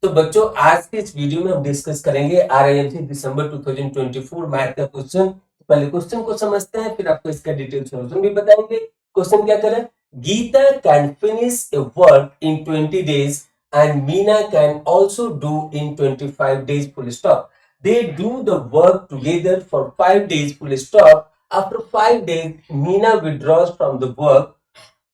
तो बच्चों आज के इस वीडियो में हम डिस्कस करेंगे RIMC दिसंबर 2024 मैथ का क्वेश्चन। पहले क्वेश्चन को समझते हैं, फिर आपको इसका डिटेल सॉल्यूशन भी बताएंगे। क्वेश्चन क्या करें? Geeta can finish a work in 20 days and Meena can also do in 25 days full stop. They do the work together for 5 days full stop. After 5 days, Meena withdraws from the work.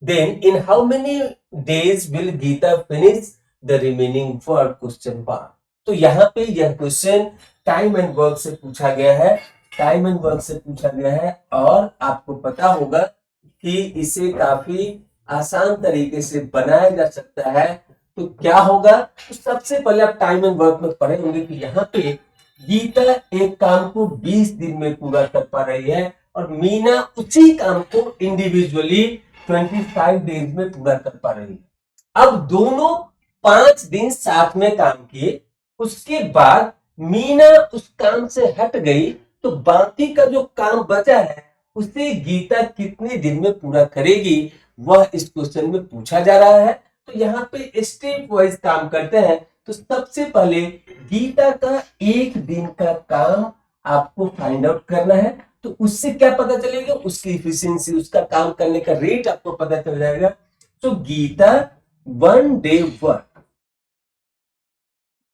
Then in how many days will Geeta finish the remaining work? Question part. तो यहाँ पे यह question time and work से पूछा गया है, time and work से पूछा गया है और आपको पता होगा कि इसे काफी आसान तरीके से बनाया जा सकता है। तो क्या होगा? तो सबसे पहले आप टाइम एंड वर्क में पढ़े होंगे कि यहाँ पे गीता एक काम को 20 दिन में पूरा कर पा रही है और मीना उसी काम को इंडिविजुअली 25 डेज में पूरा कर पा रही है। अब दोनों 5 दिन साथ में काम किए, उसके बाद मीना उस काम से हट गई, तो बाकी का जो काम बचा है उसे गीता कितने दिन में पूरा करेगी, वह इस क्वेश्चन में पूछा जा रहा है। तो यहाँ पे स्टेप वाइज काम करते हैं। तो सबसे पहले गीता का एक दिन का काम आपको फाइंड आउट करना है। तो उससे क्या पता चलेगा? उसकी इफिशियंसी, उसका काम करने का रेट आपको पता चल जाएगा। तो Geeta 1 day work,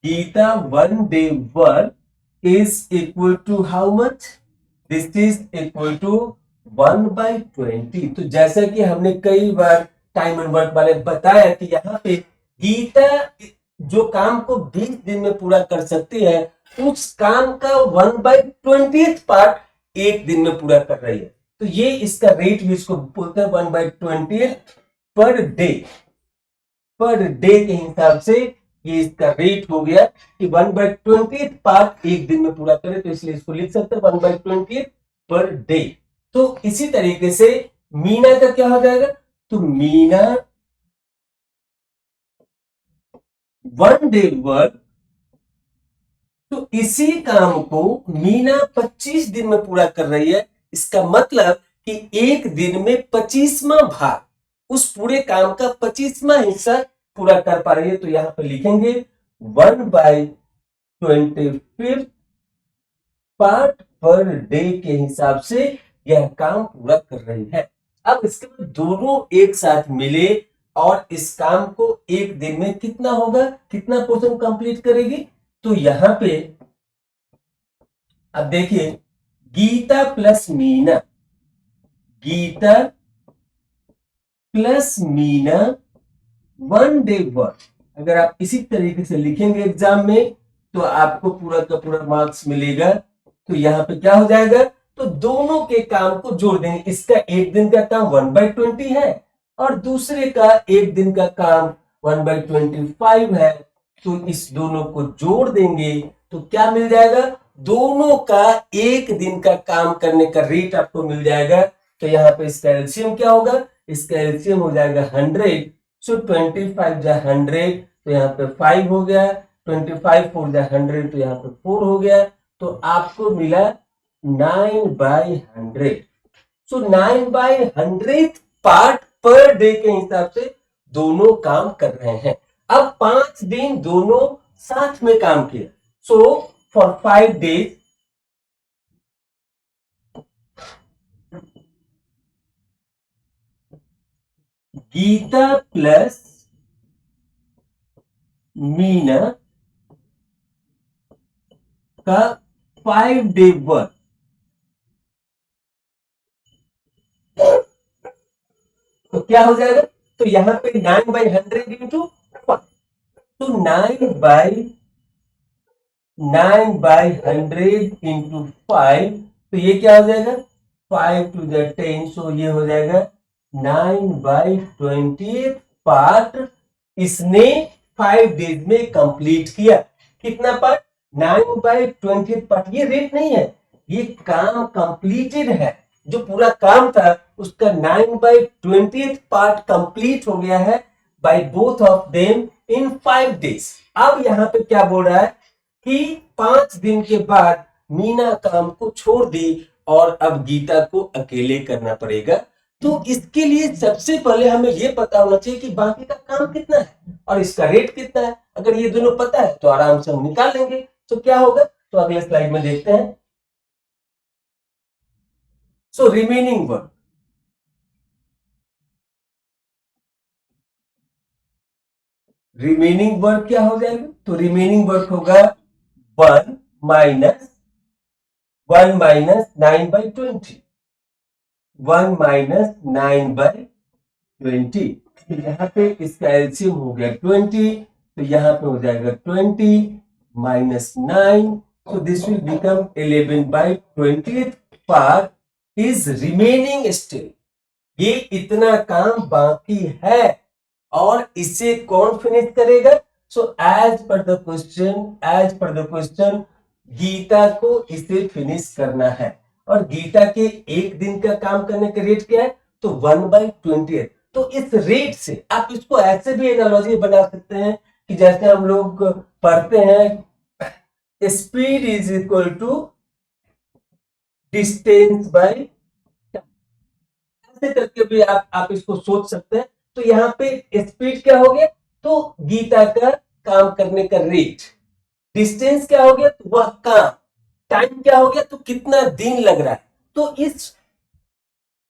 Geeta 1 day work is equal to how much? This is equal to 1/20। तो जैसा कि हमने कई बार टाइम एंड वर्क वाले बताया कि यहाँ पे गीता जो काम को 20 दिन में पूरा कर सकती है, उस काम का 1/20 पार्ट एक दिन में पूरा कर रही है। तो ये इसका रेट भी इसको बोलते हैं 1/20 पर डे। पर डे के हिसाब से ये इसका रेट हो गया कि 1/20 पार्ट एक दिन में पूरा करे, तो इसलिए इसको लिख सकते हैं 1/20 पर डे। तो इसी तरीके से मीना का क्या हो जाएगा? तो मीना 1 day वर्क, तो इसी काम को मीना 25 दिन में पूरा कर रही है। इसका मतलब कि एक दिन में 25वां भाग, उस पूरे काम का 25वां हिस्सा पूरा कर पा रही है। तो यहां पर लिखेंगे 1/25 पार्ट पर डे के हिसाब से यह काम पूरा कर रही है। अब इसके बाद दोनों एक साथ मिले और इस काम को एक दिन में कितना होगा, कितना पोर्शन कंप्लीट करेगी? तो यहां पे अब देखिए, Geeta plus Meena, Geeta plus Meena 1 day work, अगर आप इसी तरीके से लिखेंगे एग्जाम में तो आपको पूरा का पूरा मार्क्स मिलेगा। तो यहाँ पे क्या हो जाएगा? तो दोनों के काम को जोड़ देंगे। इसका एक दिन का काम 1/20 है और दूसरे का एक दिन का काम 1/25 है। तो इस दोनों को जोड़ देंगे तो क्या मिल जाएगा? दोनों का एक दिन का काम करने का रेट आपको मिल जाएगा। तो यहाँ पे इसका एलसीएम क्या होगा? इसका एलसीएम हो जाएगा 100। सो 25 जा 100, तो यहाँ पे 5 हो गया, 25 4 जा 100, तो यहाँ पे 4 हो गया। तो आपको मिला 9/100। सो 9/100 पार्ट पर डे के हिसाब से दोनों काम कर रहे हैं। अब 5 दिन दोनों साथ में काम किया। So for 5 days Geeta plus Meena का 5 day वर्क, तो क्या हो जाएगा? तो यहां पे 9/100 इंटू 5, तो 9/100 इंटू 5, तो ये क्या हो जाएगा? 5 to the 10, सो ये हो जाएगा 9/20 पार्ट इसने 5 डेज में कंप्लीट किया। कितना पार्ट? 9/20 पार्ट। ये रेट नहीं है, ये काम कंप्लीटेड है। जो पूरा काम था उसका 9/20 पार्ट कंप्लीट हो गया है by both of them in 5 days। अब यहाँ पे क्या बोल रहा है कि 5 दिन के बाद मीना काम को छोड़ दी और अब गीता को अकेले करना पड़ेगा। तो इसके लिए सबसे पहले हमें ये पता होना चाहिए कि बाकी का काम कितना है और इसका रेट कितना है। अगर ये दोनों पता है तो आराम से हम निकाल लेंगे। तो क्या होगा, तो अगले स्लाइड में देखते हैं। So remaining work, remaining work क्या हो जाएगा, तो रिमेनिंग वर्क होगा 1 - 9/20, 1 - 9/20। तो यहाँ पे इसका एलसीएम हो गया 20, तो यहाँ पे हो जाएगा 20 - 9, so this will become 11/20 part is remaining still। ये इतना काम बाकी है और इसे कौन फिनिश करेगा। So as per the question Geeta को इसे फिनिश करना है और गीता के एक दिन का काम करने का रेट क्या है, तो 1/20। तो इस रेट से आप इसको ऐसे भी एनालॉजी बना सकते हैं कि जैसे हम लोग पढ़ते हैं speed is equal to distance by, ऐसे करके भी आप इसको सोच सकते हैं। तो यहाँ पे स्पीड क्या हो गया, तो गीता का काम करने का रेट, डिस्टेंस क्या हो गया, तो वह काम, टाइम क्या हो गया, तो कितना दिन लग रहा है। तो इस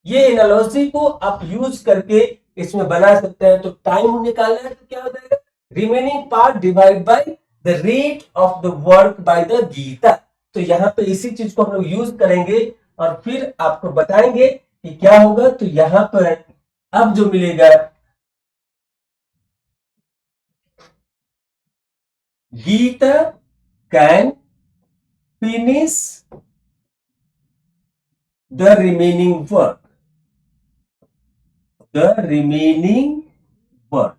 ये एनालॉजी को आप यूज करके इसमें बना सकते हैं। तो टाइम निकालना है तो क्या हो जाएगा, remaining part divide by the rate of the work by the Geeta. तो यहाँ पे इसी चीज को हम लोग यूज करेंगे और फिर आपको बताएंगे कि क्या होगा। तो यहाँ पर अब जो मिलेगा, Gita can finish the remaining work, the remaining work.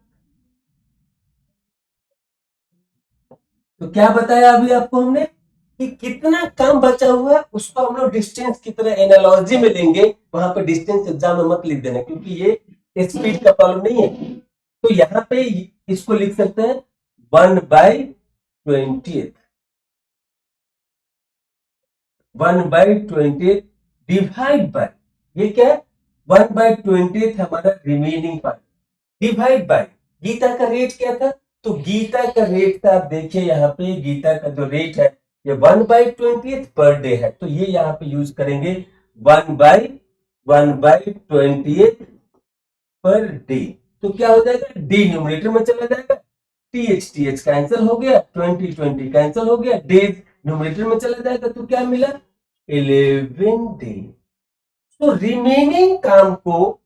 तो क्या बताया अभी आपको हमने कि कितना काम बचा हुआ है, उसको हम लोग डिस्टेंस की तरह एनालॉजी में लेंगे। वहां पे डिस्टेंस एग्जाम में मत लिख देना क्योंकि ये स्पीड का प्रॉब्लम नहीं है। तो यहाँ पे इसको लिख सकते हैं 1/20, 1/20 डिवाइड बाय, ये क्या है, 1/20 हमारा remaining part, divide by Gita का रेट क्या था, तो गीता का रेट था, आप देखिए यहाँ पे गीता का जो रेट है ये 1/20 पर डे है। तो ये यहाँ पे यूज करेंगे 1/20 पर डे। तो क्या हो जाएगा, डी न्यूमरेटर में चला जाएगा, टीएच कैंसिल हो गया, 20 कैंसिल हो गया, डेज न्यूमरेटर में चला जाएगा। तो क्या मिला, 11 डे। तो रिमेनिंग काम को,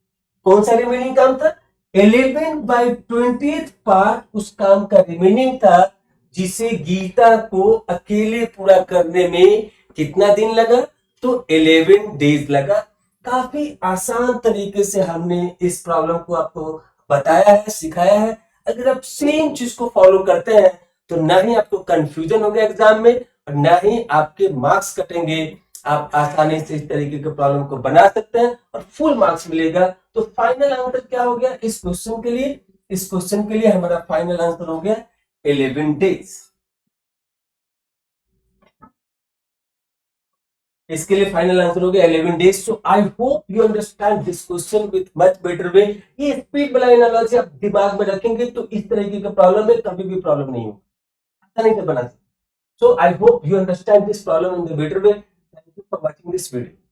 कौन सा रिमेनिंग काम था, 11/20 पार्ट उस काम का रिमेनिंग था जिसे गीता को अकेले पूरा करने में कितना दिन लगा, तो 11 डेज लगा। काफी आसान तरीके से हमने इस प्रॉब्लम को आपको बताया है, सिखाया है। अगर आप सेम चीज को फॉलो करते हैं तो ना ही आपको कंफ्यूजन होगा एग्जाम में और ना ही आपके मार्क्स कटेंगे। आप आसानी से इस तरीके के प्रॉब्लम को बना सकते हैं और फुल मार्क्स मिलेगा। तो फाइनल आंसर क्या हो गया इस क्वेश्चन के लिए, इस क्वेश्चन के लिए हमारा फाइनल आंसर हो गया 11 डेज। इसके लिए फाइनल आंसर हो गया 11 days. So I hope you understand this question with much better way. ये स्पीड वाला एनालॉजी आप दिमाग में रखेंगे तो इस तरीके का प्रॉब्लम में कभी भी प्रॉब्लम नहीं होगा, आसानी से बना सकते। So I hope you understand this problem in the better way. Thank you for watching this video.